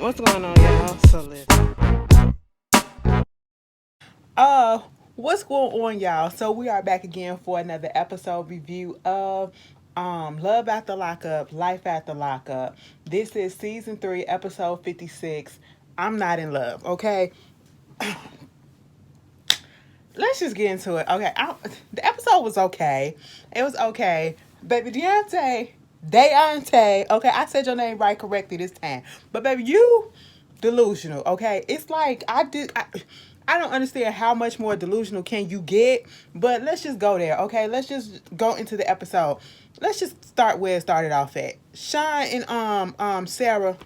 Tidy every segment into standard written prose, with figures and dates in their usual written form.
What's going on, y'all? So listen. Uh, what's going on, y'all? So we are back again for another episode review of Love After Lockup, Life After Lockup. This is season 3, episode 56. I'm not in love, okay? Let's just get into it. Okay, the episode was okay. It was okay. Baby Deontay. Okay, I said your name right correctly this time. But baby, you delusional. Okay, it's like I don't understand how much more delusional can you get. But let's just go there. Okay, let's just go into the episode. Let's just start where it started off at. Shine and Sarah.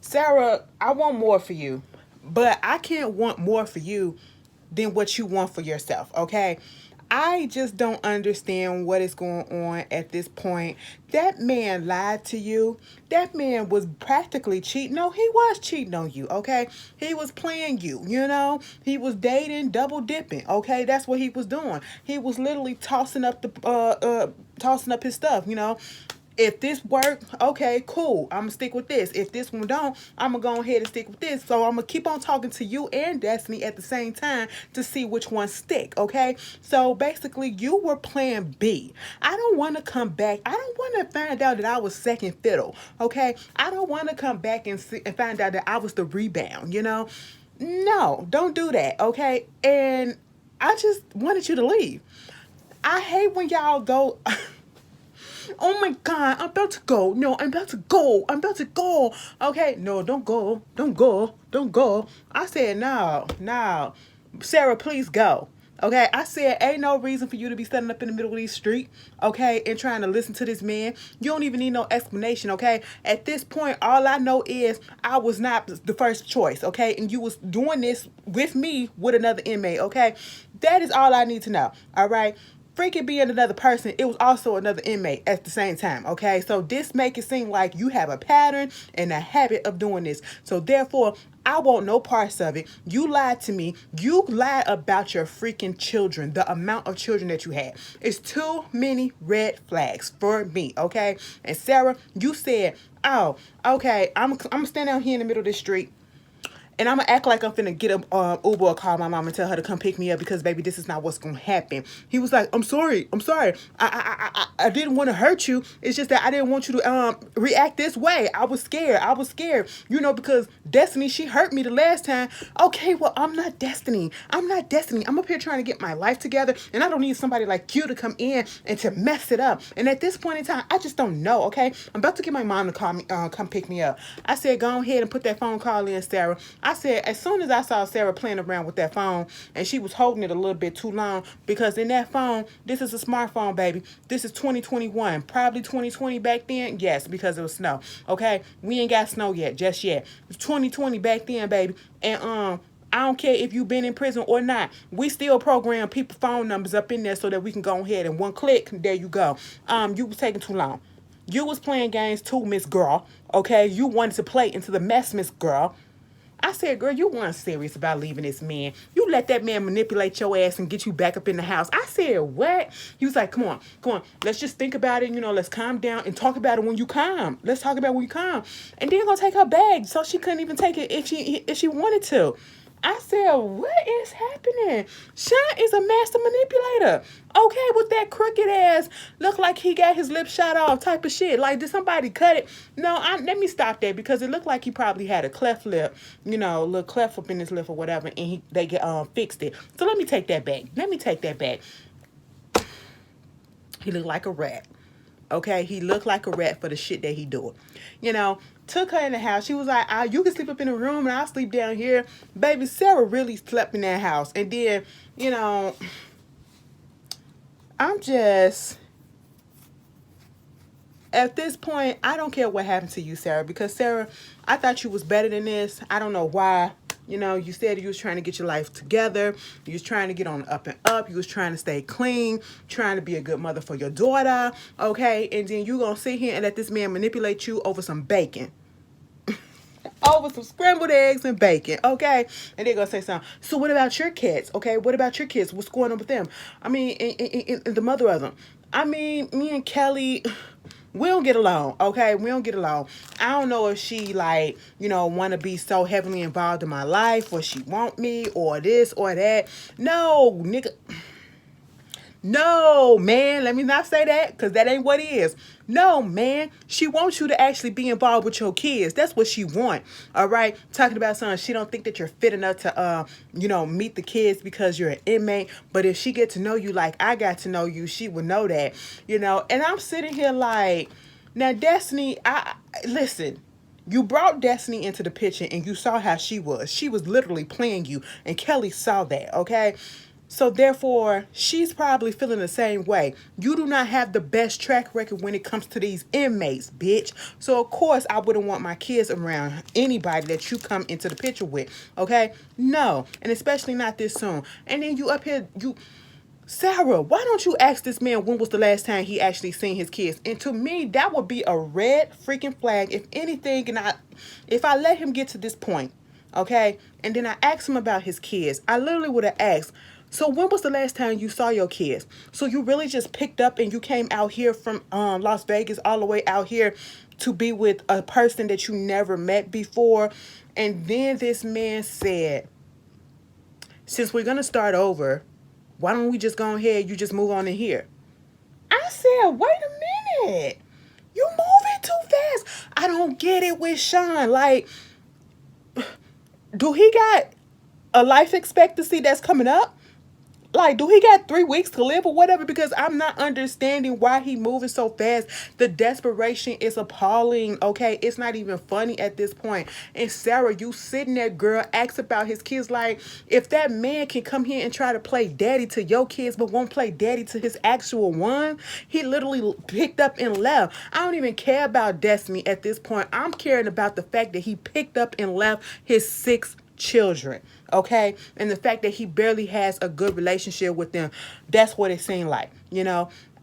Sarah, I want more for you, but I can't want more for you than what you want for yourself, okay? I just don't understand what is going on at this point. That man lied to you. That man was practically cheating. No, he was cheating on you, okay? He was playing you, you know? He was dating, double dipping, okay? That's what he was doing. He was literally tossing up his stuff, you know? If this work, okay, cool. I'm gonna stick with this. If this one don't, I'm gonna go ahead and stick with this. So I'm gonna keep on talking to you and Destiny at the same time to see which one stick, okay? So basically, you were plan B. I don't want to come back. I don't want to find out that I was second fiddle, okay? I don't want to come back and find out that I was the rebound, you know? No, don't do that, okay? And I just wanted you to leave. I hate when y'all go. Oh my God, I'm about to go. No, I'm about to go. I'm about to go. Okay, no, don't go. Don't go. Don't go. I said, no, no. Sarah, please go. Okay, I said, ain't no reason for you to be standing up in the middle of the street, okay, and trying to listen to this man. You don't even need no explanation, okay? At this point, all I know is I was not the first choice, okay? And you was doing this with me with another inmate, okay? That is all I need to know, all right? Freaking being another person, it was also another inmate at the same time, okay? So this make it seem like you have a pattern and a habit of doing this. So therefore, I want no parts of it. You lied to me. You lied about your freaking children, the amount of children that you had. It's too many red flags for me, okay? And Sarah, you said, oh, okay, I'm standing out here in the middle of the street. And I'm gonna act like I'm finna get a Uber or call my mom and tell her to come pick me up because baby, this is not what's gonna happen. He was like, I'm sorry. I didn't want to hurt you. It's just that I didn't want you to react this way. I was scared. You know, because Destiny, she hurt me the last time. Okay, well, I'm not Destiny. I'm up here trying to get my life together, and I don't need somebody like you to come in and to mess it up. And at this point in time, I just don't know. Okay, I'm about to get my mom to call me, come pick me up. I said, go ahead and put that phone call in, Sarah. I said, as soon as I saw Sarah playing around with that phone, and she was holding it a little bit too long, because in that phone, this is a smartphone, baby. This is 2021, probably 2020 back then. Yes, because it was snow. Okay, we ain't got snow yet, just yet. It's 2020 back then, baby, and I don't care if you've been in prison or not. We still program people phone numbers up in there so that we can go ahead and one click, there you go. You was taking too long. You was playing games too, Miss Girl. Okay, you wanted to play into the mess, Miss Girl. I said, girl, you weren't serious about leaving this man. You let that man manipulate your ass and get you back up in the house. I said, what? He was like, come on. Let's just think about it. You know, let's calm down and talk about it when you calm. Let's talk about it when you calm. And then gonna take her bag so she couldn't even take it if she wanted to. I said, what is happening? Sean is a master manipulator. Okay, with that crooked ass, look like he got his lip shot off type of shit. Like, did somebody cut it? No, let me stop that because it looked like he probably had a cleft lip, you know, a little cleft up in his lip or whatever, and they fixed it. So let me take that back. He looked like a rat. Okay, he looked like a rat for the shit that he doing. You know, took her in the house. She was like, you can sleep up in the room and I'll sleep down here. Baby, Sarah really slept in that house. And then, you know, I'm just, at this point, I don't care what happened to you, Sarah, because Sarah, I thought you was better than this. I don't know why. You know, you said you was trying to get your life together. You was trying to get on up and up. You was trying to stay clean, trying to be a good mother for your daughter, okay? And then you gonna sit here and let this man manipulate you over some bacon. Over some scrambled eggs and bacon, okay? And they're gonna say something. So what about your kids, okay? What about your kids? What's going on with them? I mean, and the mother of them. I mean, me and Kelly, We don't get along, okay? We don't get along. I don't know if she like, want to be so heavily involved in my life, or she want me, or this or that. No, nigga. No, man, let me not say that, because that ain't what it is. No, man, she wants you to actually be involved with your kids. That's what she want. All right, talking about something, she don't think that you're fit enough to, meet the kids because you're an inmate. But if she get to know you like I got to know you, she would know that, And I'm sitting here like, now, Destiny, listen. You brought Destiny into the picture and you saw how she was. She was literally playing you, and Kelly saw that, okay? So therefore, she's probably feeling the same way. You do not have the best track record when it comes to these inmates, bitch. So of course, I wouldn't want my kids around anybody that you come into the picture with, okay? No, and especially not this soon. And then you up here, Sarah, why don't you ask this man when was the last time he actually seen his kids? And to me, that would be a red freaking flag. If anything, if I let him get to this point, okay, and then I asked him about his kids, I literally would have asked, so when was the last time you saw your kids? So you really just picked up and you came out here from Las Vegas all the way out here to be with a person that you never met before? And then this man said, since we're going to start over, why don't we just go ahead, you just move on in here? I said, wait a minute. You moving too fast. I don't get it with Sean. Like, do he got a life expectancy that's coming up? Like, do he got 3 weeks to live or whatever? Because I'm not understanding why he moving so fast. The desperation is appalling, okay? It's not even funny at this point. And Sarah, you sitting there, girl, ask about his kids. Like, if that man can come here and try to play daddy to your kids but won't play daddy to his actual one, he literally picked up and left. I don't even care about Destiny at this point. I'm caring about the fact that he picked up and left his 6 children, okay? And the fact that he barely has a good relationship with them. That's what it seemed like,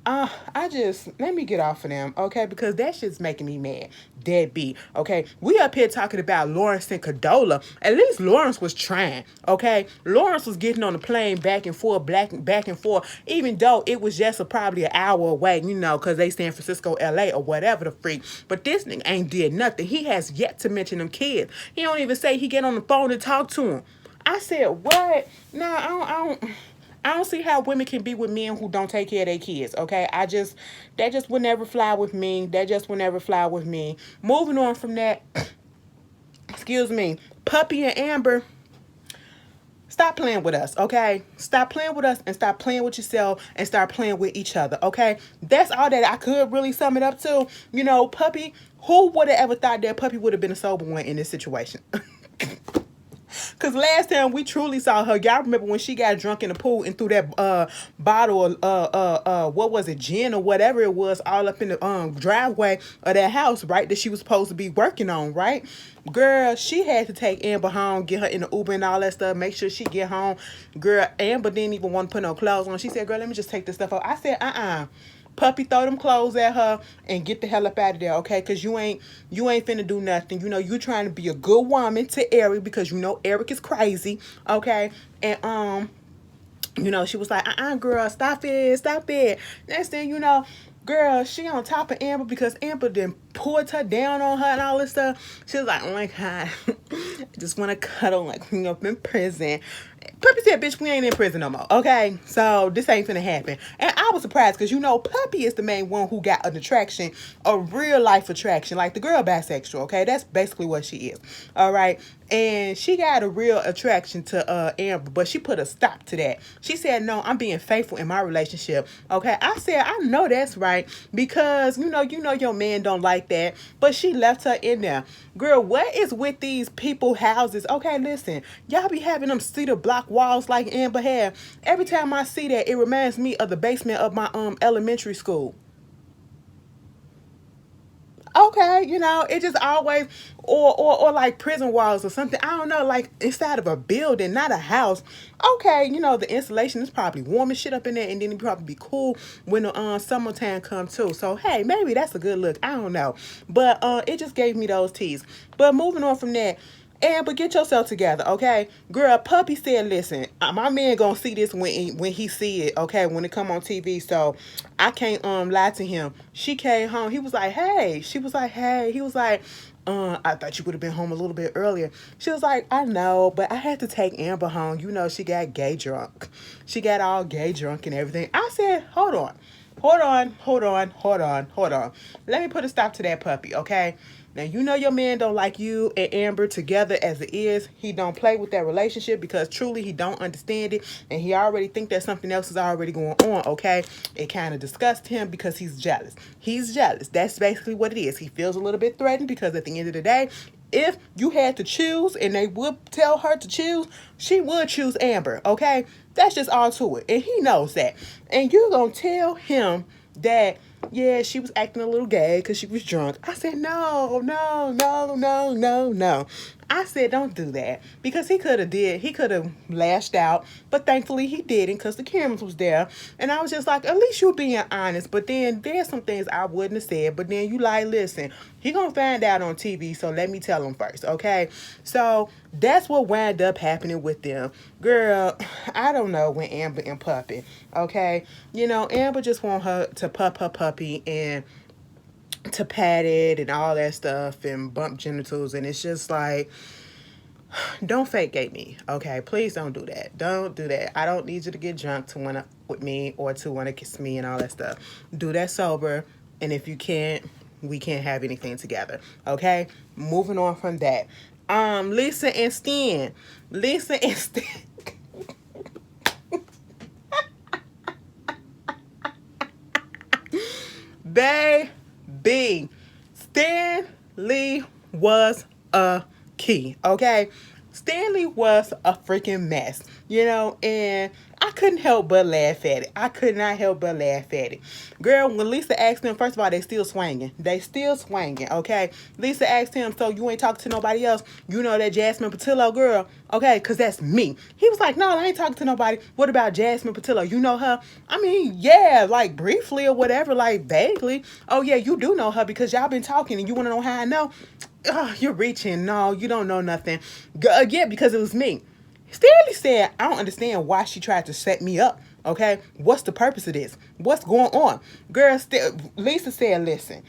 let me get off of them, okay? Because that shit's making me mad. Deadbeat, okay? We up here talking about Lawrence and Cadola. At least Lawrence was trying, okay? Lawrence was getting on the plane back and forth, back and forth, even though it was just probably an hour away, because they San Francisco, LA, or whatever the freak. But this nigga ain't did nothing. He has yet to mention them kids. He don't even say he get on the phone and talk to him. I said, what? No, I don't see how women can be with men who don't take care of their kids, okay? That just would never fly with me. That just would never fly with me. Moving on from that, excuse me, Puppy and Amber, stop playing with us, okay? Stop playing with us and stop playing with yourself and start playing with each other, okay? That's all that I could really sum it up to. Puppy, who would have ever thought that Puppy would have been a sober one in this situation? Because last time we truly saw her, y'all remember when she got drunk in the pool and threw that bottle of, what was it, gin or whatever it was, all up in the driveway of that house, right, that she was supposed to be working on, right? Girl, she had to take Amber home, get her in the Uber and all that stuff, make sure she get home. Girl, Amber didn't even want to put no clothes on. She said, girl, let me just take this stuff off. I said, Puppy, throw them clothes at her and get the hell up out of there, okay? Because you ain't finna do nothing. You trying to be a good woman to Eric because Eric is crazy, okay? And she was like, girl, stop it. Next thing girl, she on top of Amber because Amber then pulled her down on her and all this stuff. She was like, oh my God, I just want to cuddle like we up in prison. Puppy said, bitch, we ain't in prison no more, okay? So this ain't finna happen. And I was surprised because, Puppy is the main one who got an attraction, a real life attraction. Like the girl bisexual, okay? That's basically what she is, all right? And she got a real attraction to Amber, but she put a stop to that. She said, no, I'm being faithful in my relationship, okay? I said, I know that's right because, your man don't like that, but she left her in there. Girl, what is with these people houses? Okay, listen, y'all be having them cedar block walls like Amber had. Every time I see that, it reminds me of the basement of my elementary school. Okay, it just always, or like prison walls or something. I don't know, like inside of a building, not a house. Okay, the insulation is probably warm as shit up in there, and then it probably be cool when the summertime come too. So hey, maybe that's a good look. I don't know, but it just gave me those teas. But moving on from that, Amber, get yourself together, okay? Girl, Puppy said, listen, my man gonna see this when he see it, okay, when it come on TV, so I can't lie to him. She came home. He was like, hey. She was like, hey. He was like, I thought you would have been home a little bit earlier. She was like, I know, but I had to take Amber home. You know, she got gay drunk. She got all gay drunk and everything. I said, hold on. Hold on, hold on, hold on, hold on. Let me put a stop to that, Puppy, okay? Now, you know your man don't like you and Amber together as it is. He don't play with that relationship because truly he don't understand it. And he already think that something else is already going on, okay? It kind of disgusts him because he's jealous. He's jealous. That's basically what it is. He feels a little bit threatened because at the end of the day, if you had to choose and they would tell her to choose, she would choose Amber, okay? That's just all to it. And he knows that. And you're going to tell him that, yeah, she was acting a little gay because she was drunk. I said, no, no, no, no, no, no. I said, don't do that. Because he could have lashed out. But thankfully he didn't because the cameras was there. And I was just like, at least you're being honest. But then there's some things I wouldn't have said. But then you like, listen, he gonna find out on TV, so let me tell him first, okay? So that's what wound up happening with them. Girl, I don't know when Amber and Puppy, okay? You know, Amber just want her to pup her puppy and to pat it and all that stuff and bump genitals, and it's just like, don't fake gate me, okay? Please don't do that. Don't do that. I don't need you to get drunk to want to with me or to want to kiss me and all that stuff. Do that sober, and if you can't, we can't have anything together, okay? Moving on from that. Lisa and Stan. Lisa and Stan. Baby, Stanley was a key, okay? Stanley was a freaking mess, you know, and I couldn't help but laugh at it. I could not help but laugh at it. Girl, when Lisa asked him, first of all, they still swinging. They still swinging, okay? Lisa asked him, so you ain't talking to nobody else? You know that Jasmine Patillo girl? Okay, because that's me. He was like, no, I ain't talking to nobody. What about Jasmine Patillo? You know her? I mean, yeah, like briefly or whatever, like vaguely. Oh, yeah, you do know her because y'all been talking and you want to know how I know? Oh, you're reaching. No, you don't know nothing. Yeah, because it was me. Stanley said, I don't understand why she tried to set me up. Okay, what's the purpose of this? What's going on? Girl, Lisa said, listen,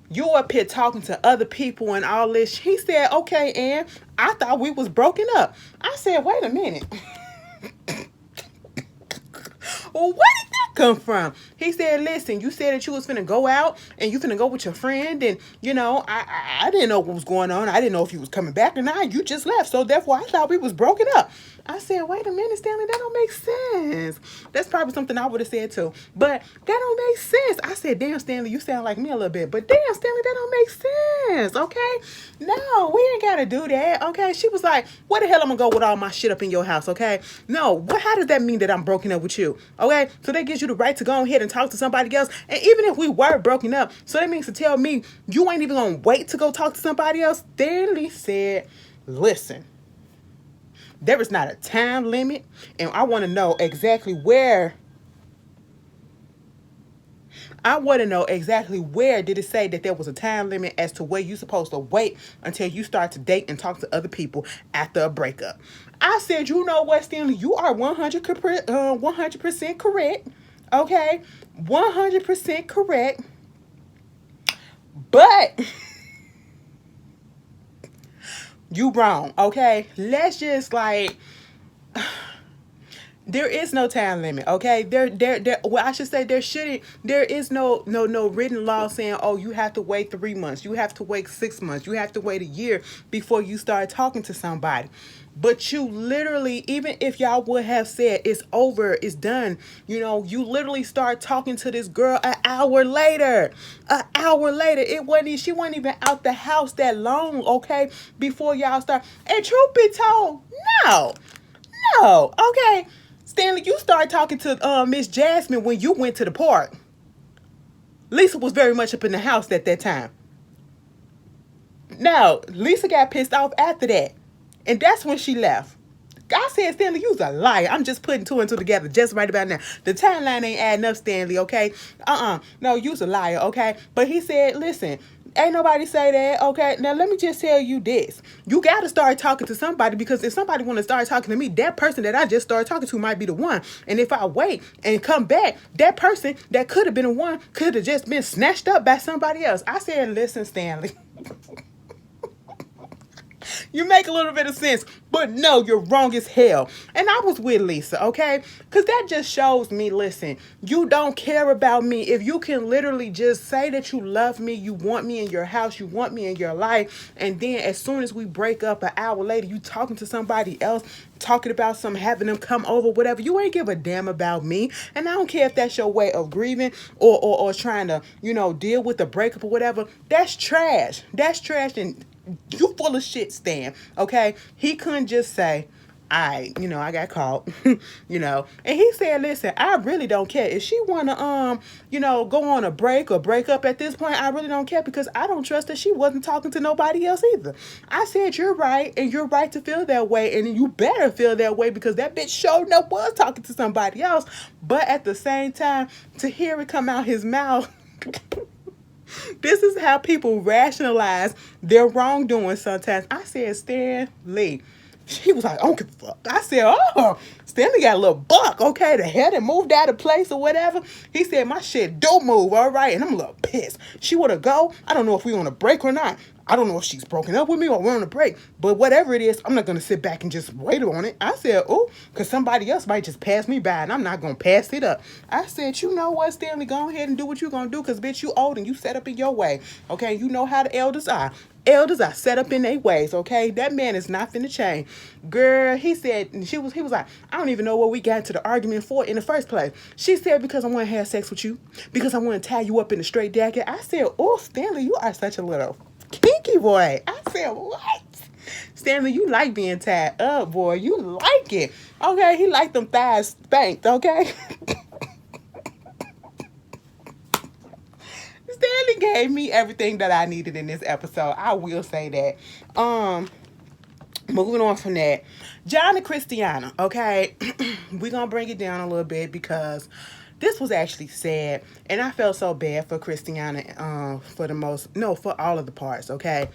you up here talking to other people and all this. He said, okay, Ann, I thought we was broken up. I said, wait a minute. Well, where did that come from? He said, listen, you said that you was finna go out and you finna go with your friend, and you know, I didn't know what was going on. I didn't know if you was coming back or not. You just left, so therefore I thought we was broken up. I said, wait a minute, Stanley, that don't make sense. That's probably something I would have said too, but that don't make sense. I said, damn, Stanley, you sound like me a little bit, but damn, Stanley, that don't make sense, okay? No, we ain't gotta do that, okay? She was like, where the hell I'm gonna go with all my shit up in your house, okay? No, how does that mean that I'm broken up with you, okay? So that gives you the right to go ahead and talk to somebody else, and even if we were broken up, so that means to tell me you ain't even gonna wait to go talk to somebody else? Stanley said, listen, there is not a time limit, and I want to know exactly where. I want to know exactly where did it say that there was a time limit as to where you're supposed to wait until you start to date and talk to other people after a breakup. I said, you know what, Stanley, you are 100% correct, okay? 100% correct, but you wrong, okay? Let's just like, there is no time limit, okay? Well, I should say there is no written law saying, oh, you have to wait 3 months, you have to wait 6 months, you have to wait a year before you start talking to somebody. But you literally, even if y'all would have said it's over, it's done, you know, you literally start talking to this girl an hour later. An hour later. She wasn't even out the house that long, okay, before y'all start. And truth be told, no, okay. Stanley, you started talking to Miss Jasmine when you went to the park. Lisa was very much up in the house at that time. Now, Lisa got pissed off after that. And that's when she left. I said, Stanley, you's a liar. I'm just putting two and two together just right about now. The timeline ain't adding up, Stanley, okay? No, you's a liar, okay? But he said, listen, Ain't nobody say that. Okay, now let me just tell you this: you got to start talking to somebody, because if somebody want to start talking to me, that person that I just started talking to might be the one. And if I wait and come back, that person that could have been the one could have just been snatched up by somebody else. I said, listen, Stanley. You make a little bit of sense, but no, you're wrong as hell. And I was with Lisa, okay? Because that just shows me, listen, you don't care about me. If you can literally just say that you love me, you want me in your house, you want me in your life, and then as soon as we break up an hour later, you talking to somebody else, talking about some having them come over, whatever, you ain't give a damn about me. And I don't care if that's your way of grieving or trying to, deal with the breakup or whatever. That's trash. That's trash. And you full of shit, Stan. Okay, he couldn't just say, I got caught, And he said, listen, I really don't care if she wanna go on a break or break up at this point. I really don't care, because I don't trust that she wasn't talking to nobody else either. I said, you're right, and you're right to feel that way, and you better feel that way, because that bitch sure enough was talking to somebody else. But at the same time, to hear it come out his mouth. This is how people rationalize their wrongdoing sometimes. I said, Stan Lee. She was like, I don't give a fuck. I said, oh, Stanley got a little buck, okay? The head and moved out of place or whatever. He said, my shit don't move, all right? And I'm a little pissed. She want to go. I don't know if we on a break or not. I don't know if she's broken up with me or we're on a break. But whatever it is, I'm not going to sit back and just wait on it. I said, oh, because somebody else might just pass me by and I'm not going to pass it up. I said, you know what, Stanley, go ahead and do what you're going to do, because, bitch, you old and you set up in your way. Okay, you know how the elders are. Elders are set up in their ways, okay? That man is not finna change. Girl, he said, he was like, I don't even know what we got into the argument for in the first place. She said, because I want to have sex with you, because I want to tie you up in a straight jacket. I said, oh, Stanley, you are such a little kinky boy. I said, what? Stanley, you like being tied up, boy. You like it. Okay, he like them thighs spanked, okay? Stanley gave me everything that I needed in this episode. I will say that. Moving on from that, John and Christiana, okay? We're going to bring it down a little bit, because this was actually sad, and I felt so bad for Christiana for all of the parts, okay?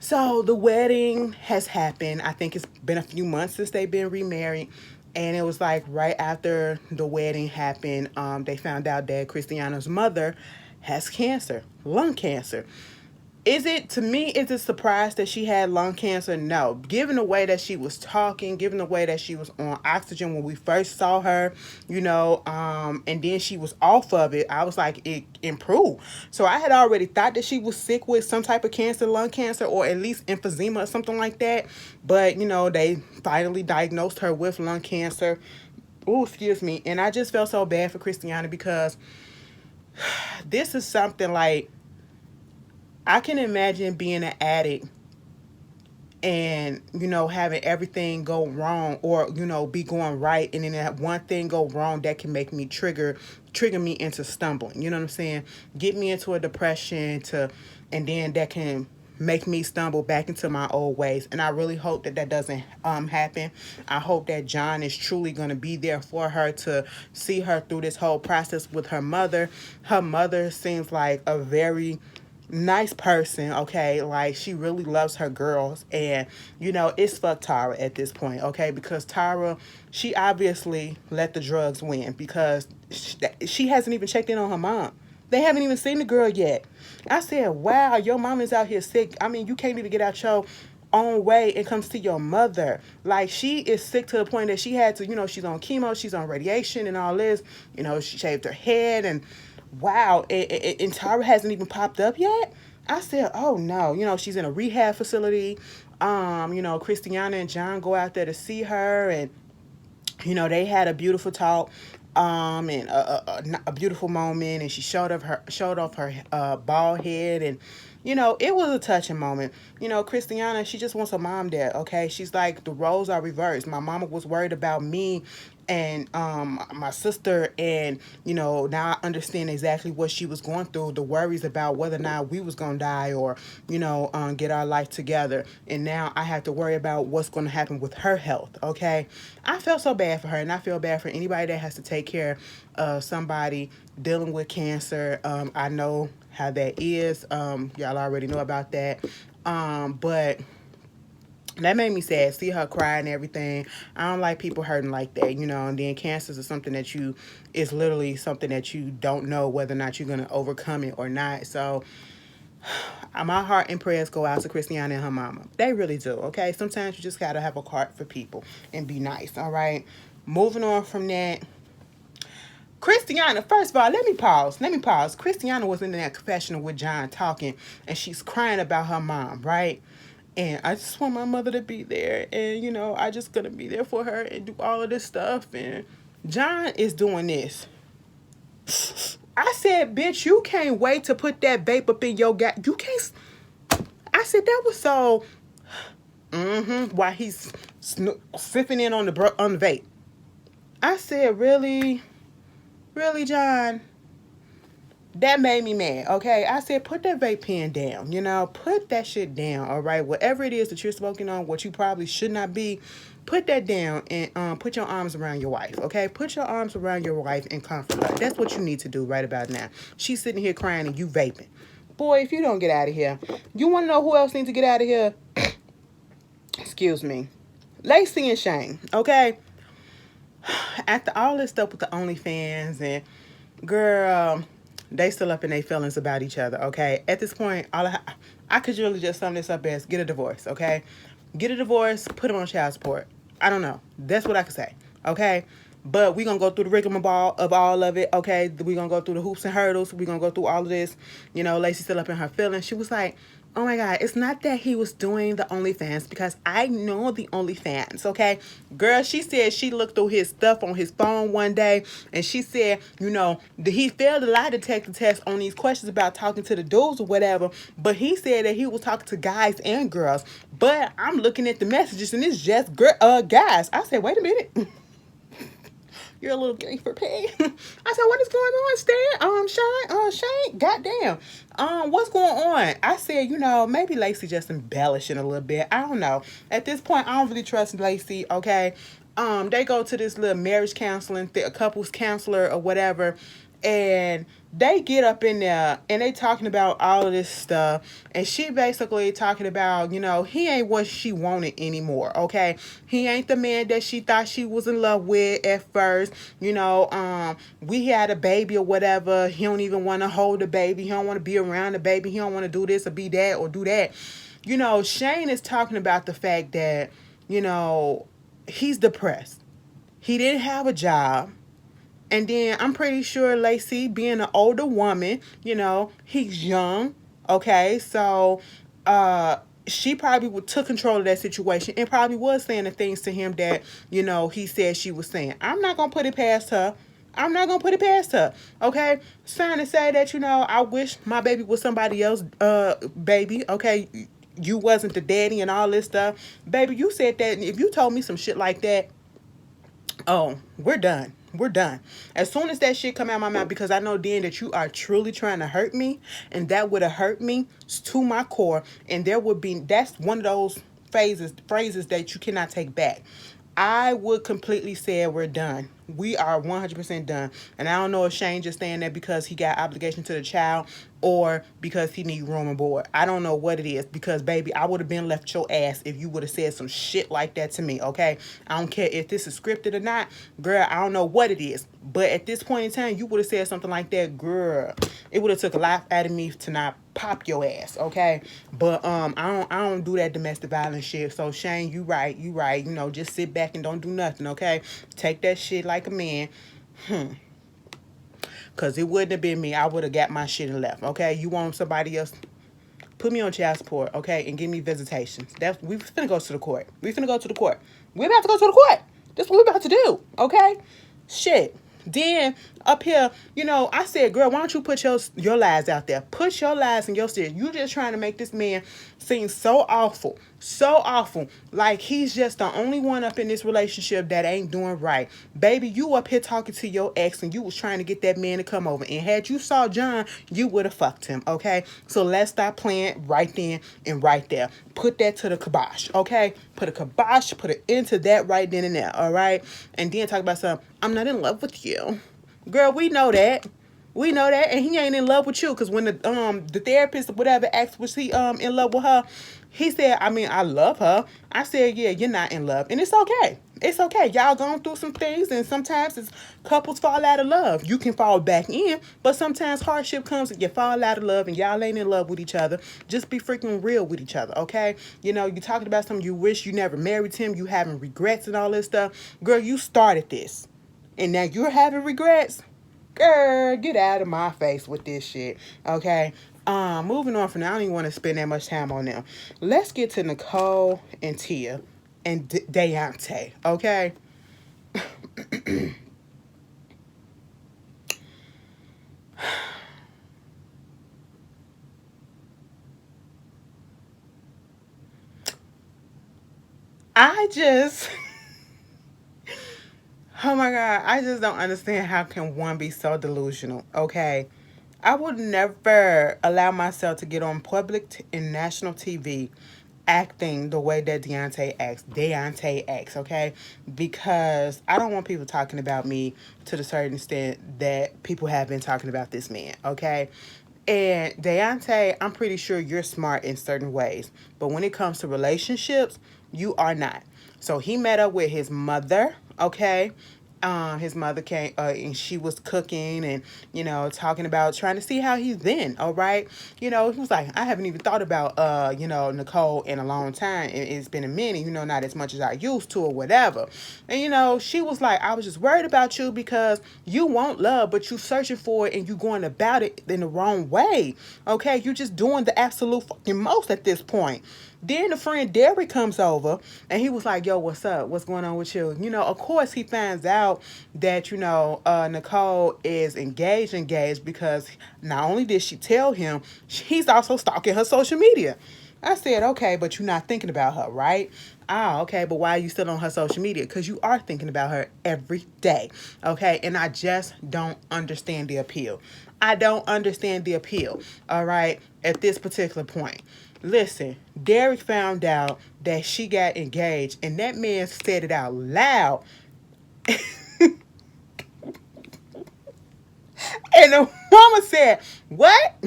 So the wedding has happened. I think it's been a few months since they've been remarried. And it was like right after the wedding happened, they found out that Christiana's mother has cancer, lung cancer. To me, is it surprised that she had lung cancer? No. Given the way that she was talking, given the way that she was on oxygen when we first saw her, and then she was off of it, I was like, it improved. So I had already thought that she was sick with some type of cancer, lung cancer, or at least emphysema or something like that. But, they finally diagnosed her with lung cancer. Oh, excuse me. And I just felt so bad for Christiana, because this is something like, I can imagine being an addict and, having everything go wrong, or, be going right, and then that one thing go wrong that can make me trigger me into stumbling. You know what I'm saying? Get me into a depression and then that can make me stumble back into my old ways. And I really hope that doesn't happen. I hope that John is truly going to be there for her to see her through this whole process with her mother. Her mother seems like a very nice person, okay? Like, she really loves her girls, and it's fuck Tara at this point, okay? Because Tara, she obviously let the drugs win, because she hasn't even checked in on her mom. They haven't even seen the girl yet. I said, wow, your mom is out here sick. I mean, you can't even get out your own way and come see your mother. Like, she is sick to the point that she had to, she's on chemo, she's on radiation and all this. She shaved her head, and wow, and Tara hasn't even popped up yet. I said, oh no, she's in a rehab facility. Christiana and John go out there to see her, and they had a beautiful talk, and a beautiful moment, and she showed off her bald head, and it was a touching moment. Christiana, she just wants her mom there, okay? She's like, the roles are reversed. My mama was worried about me and my sister, and now I understand exactly what she was going through, the worries about whether or not we was gonna die, or get our life together. And now I have to worry about what's going to happen with her health, okay? I felt so bad for her, and I feel bad for anybody that has to take care of somebody dealing with cancer. I know how that is. Y'all already know about that. But that made me sad. See her cry and everything. I don't like people hurting like that, you know. And then cancers is something that is literally something that you don't know whether or not you're gonna overcome it or not. So my heart and prayers go out to Christiana and her mama. They really do. Okay. Sometimes you just gotta have a heart for people and be nice. All right. Moving on from that. Christiana, first of all, let me pause. Christiana was in that confessional with John talking, and she's crying about her mom, right? And I just want my mother to be there, and you know, I just gonna be there for her and do all of this stuff. And John is doing this. I said, bitch, you can't wait to put that vape up in your gas. You can't. I said that was so. While he's sipping in on the vape. I said, really. Really, John? That made me mad, okay? I said, put that vape pen down, you know? Put that shit down, all right? Whatever it is that you're smoking on, what you probably should not be, put that down and put your arms around your wife, okay? Put your arms around your wife and comfort her. That's what you need to do right about now. She's sitting here crying and you vaping. Boy, if you don't get out of here, you want to know who else needs to get out of here? Excuse me. Lacey and Shane, okay? After all this stuff with the OnlyFans and girl, they still up in their feelings about each other, okay? At this point, I could really just sum this up as get a divorce, okay? Get a divorce, put him on child support. I don't know. That's what I could say, okay? But we're going to go through the rigmarole of all of it, okay? We're going to go through the hoops and hurdles. We're going to go through all of this. You know, Lacey still up in her feelings. She was like, oh my God, it's not that he was doing the OnlyFans because I know the OnlyFans, okay? Girl, she said she looked through his stuff on his phone one day and she said, you know, he failed a lie detector test on these questions about talking to the dudes or whatever, but he said that he was talking to guys and girls. But I'm looking at the messages and it's just guys. I said, wait a minute. You're a little gay for pay. I said, what is going on, Stan? Shane, goddamn. What's going on? I said, you know, maybe Lacey just embellishing a little bit. I don't know. At this point, I don't really trust Lacey, okay? They go to this little marriage counseling, couples counselor or whatever, and they get up in there and they talking about all of this stuff, and she basically talking about, you know, he ain't what she wanted anymore, okay? He ain't the man that she thought she was in love with at first. You know, we had a baby or whatever. He don't even want to hold the baby. He don't want to be around the baby. He don't want to do this or be that or do that. You know, Shane is talking about the fact that, you know, he's depressed. He didn't have a job. And then I'm pretty sure Lacey, being an older woman, you know, he's young, okay? So she probably took control of that situation and probably was saying the things to him that, you know, he said she was saying. I'm not going to put it past her. Okay? It's trying to say that, you know, I wish my baby was somebody else's baby, okay? You wasn't the daddy and all this stuff. Baby, you said that. And if you told me some shit like that, oh, we're done. As soon as that shit come out of my mouth, because I know then that you are truly trying to hurt me, and that would have hurt me to my core, and that's one of those phrases that you cannot take back. I would completely say we're done. We are 100% done. And I don't know if Shane just saying that because he got obligation to the child or because he need room and board. I don't know what it is, because baby, I would have been left your ass if you would have said some shit like that to me, okay? I don't care if this is scripted or not. Girl, I don't know what it is. But at this point in time, you would have said something like that, girl. It would have took a lot out of me to not pop your ass, okay? But I don't do that domestic violence shit. So Shane, you right. You know, just sit back and don't do nothing, okay? Take that shit like a man. Because it wouldn't have been me. I would have got my shit and left, okay? You want somebody else? Put me on child support, okay? And give me visitations. We finna go to the court. We're about to go to the court. That's what we're about to do, okay? Shit. Then up here, you know, I said, girl, why don't you put your lies out there? Put your lies in your shit. You just trying to make this man seem so awful. Like he's just the only one up in this relationship that ain't doing right. Baby, you up here talking to your ex and you was trying to get that man to come over. And had you saw John, you would have fucked him, okay? So let's stop playing right then and right there. Put that to the kibosh, okay? Put an end to that right then and there, all right? And then talk about something, I'm not in love with you. Girl, we know that. We know that, and he ain't in love with you. Cause when the therapist or whatever asked was he in love with her, he said, I mean, I love her. I said, yeah, you're not in love, and it's okay. It's okay. Y'all going through some things, and sometimes it's couples fall out of love. You can fall back in, but sometimes hardship comes and you fall out of love, and y'all ain't in love with each other. Just be freaking real with each other, okay? You know, you talking about something you wish you never married him, you having regrets and all this stuff. Girl, you started this, and now you're having regrets. Girl, get out of my face with this shit, okay? Moving on from now, I don't even want to spend that much time on them. Let's get to Nicole and Tia and Deontay, okay? I just, oh my God, I just don't understand how can one be so delusional, okay? I would never allow myself to get on public and national TV acting the way that Deontay acts, okay? Because I don't want people talking about me to the certain extent that people have been talking about this man, okay? And Deontay, I'm pretty sure you're smart in certain ways, but when it comes to relationships, you are not. So he met up with his mother, okay? His mother came and she was cooking and, you know, talking about trying to see how he's been, all right? You know, he was like, I haven't even thought about, you know, Nicole in a long time. It's been a minute, you know, not as much as I used to or whatever. And, you know, she was like, I was just worried about you because you want love, but you searching for it and you going about it in the wrong way, okay? You just doing the absolute fucking most at this point. Then the friend Derek comes over and he was like, yo, what's up? What's going on with you? You know, of course he finds out that, you know, Nicole is engaged because not only did she tell him, he's also stalking her social media. I said, okay, but you're not thinking about her, right? Ah, okay, but why are you still on her social media? Because you are thinking about her every day, okay? And I just don't understand the appeal. I don't understand the appeal, all right, at this particular point. Listen, Derek found out that she got engaged, and that man said it out loud. And the woman said, what?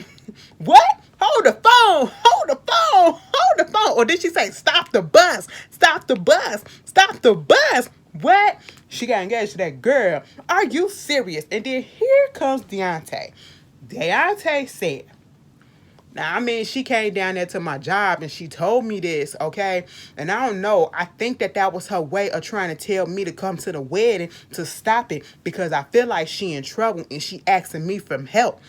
What? Hold the phone. Hold the phone. Hold the phone. Or did she say, stop the bus? Stop the bus. Stop the bus. What? She got engaged to that girl. Are you serious? And then here comes Deontay. Deontay said, now, I mean, she came down there to my job and she told me this, okay? And I don't know. I think that was her way of trying to tell me to come to the wedding to stop it because I feel like she in trouble and she asking me for help.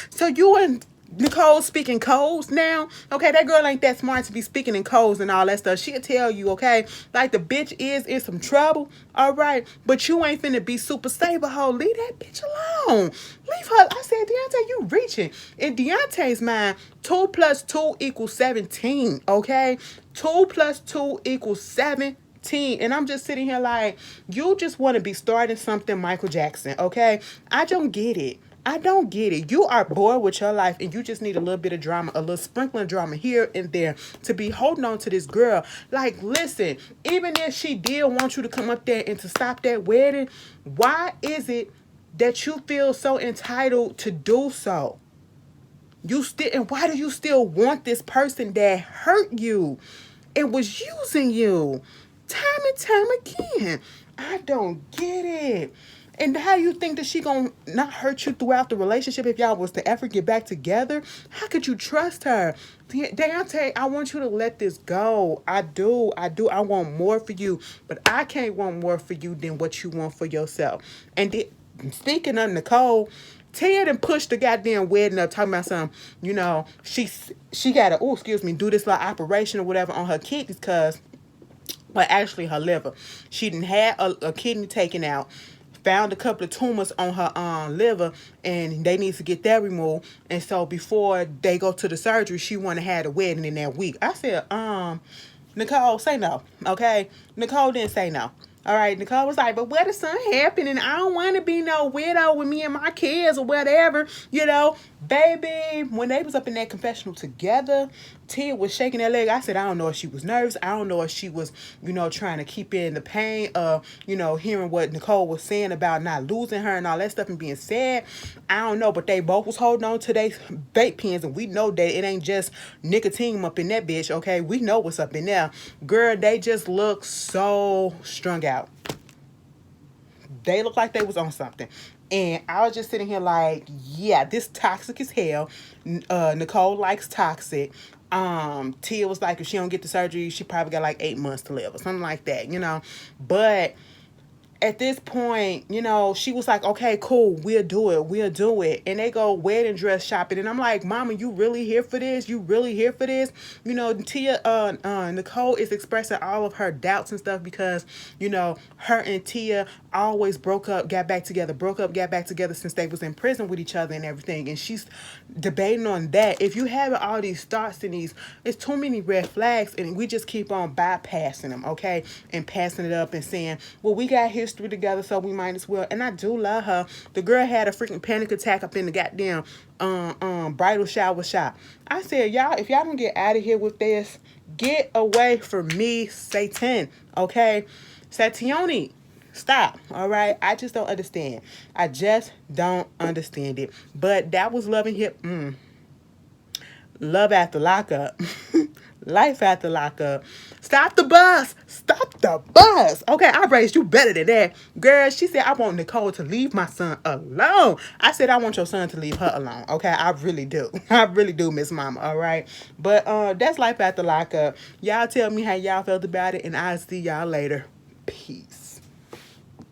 So you and Nicole speaking codes now? Okay, that girl ain't that smart to be speaking in codes and all that stuff. She'll tell you, okay, like the bitch is in some trouble, all right, but you ain't finna be super stable, hoe. Leave that bitch alone. Leave her. I said, Deontay, you reaching. In Deontay's mind, 2 plus 2 equals 17, okay? 2 plus 2 equals 17. And I'm just sitting here like, you just want to be starting something Michael Jackson, okay? I don't get it. I don't get it. You are bored with your life and you just need a little bit of drama, a little sprinkling of drama here and there to be holding on to this girl. Like, listen, even if she did want you to come up there and to stop that wedding, why is it that you feel so entitled to do so? And why do you still want this person that hurt you and was using you time and time again? I don't get it. And how you think that she gonna not hurt you throughout the relationship if y'all was to ever get back together? How could you trust her? Deontay, I want you to let this go. I do. I want more for you, but I can't want more for you than what you want for yourself. And speaking of Nicole, Ted and pushed the goddamn wedding up, talking about some, you know, she got to, do this little operation or whatever on her kidneys because, well, actually her liver. She didn't have a kidney taken out. Found a couple of tumors on her liver and they need to get that removed. And so before they go to the surgery, she wanna have a wedding in that week. I said, Nicole, say no. Okay? Nicole didn't say no. All right, Nicole was like, but what if something happened and I don't want to be no widow with me and my kids or whatever, you know? Baby, when they was up in that confessional together, Tia was shaking that leg. I said, I don't know if she was nervous. I don't know if she was, trying to keep in the pain of, hearing what Nicole was saying about not losing her and all that stuff and being sad. I don't know, but they both was holding on to their vape pens, and we know that it ain't just nicotine up in that bitch, okay? We know what's up in there. Girl, they just look so strung out. They looked like they was on something. And I was just sitting here like, yeah, this toxic as hell. Nicole likes toxic. Tia was like, if she don't get the surgery, she probably got like 8 months to live or something like that. But at this point, she was like, okay, cool, we'll do it. And they go wedding dress shopping. And I'm like, Mama, you really here for this? You really here for this? Nicole is expressing all of her doubts and stuff because, her and Tia always broke up, got back together, since they was in prison with each other and everything. And she's debating on that. If you have all these thoughts and it's too many red flags, and we just keep on bypassing them, okay? And passing it up and saying, well, we got history together, so we might as well. And I do love her. The girl had a freaking panic attack up in the goddamn bridal shower shop. I said, y'all, if y'all don't get out of here with this, get away from me, Satan, okay? Sationi. Stop, all right? I just don't understand. I just don't understand it. But that was Love and Hip. Love after lockup. Life after lockup. Stop the bus. Stop the bus. Okay, I raised you better than that. Girl, she said, I want Nicole to leave my son alone. I said, I want your son to leave her alone. Okay, I really do. I really do, Miss Mama, all right? But that's life after lockup. Y'all tell me how y'all felt about it, and I'll see y'all later. Peace.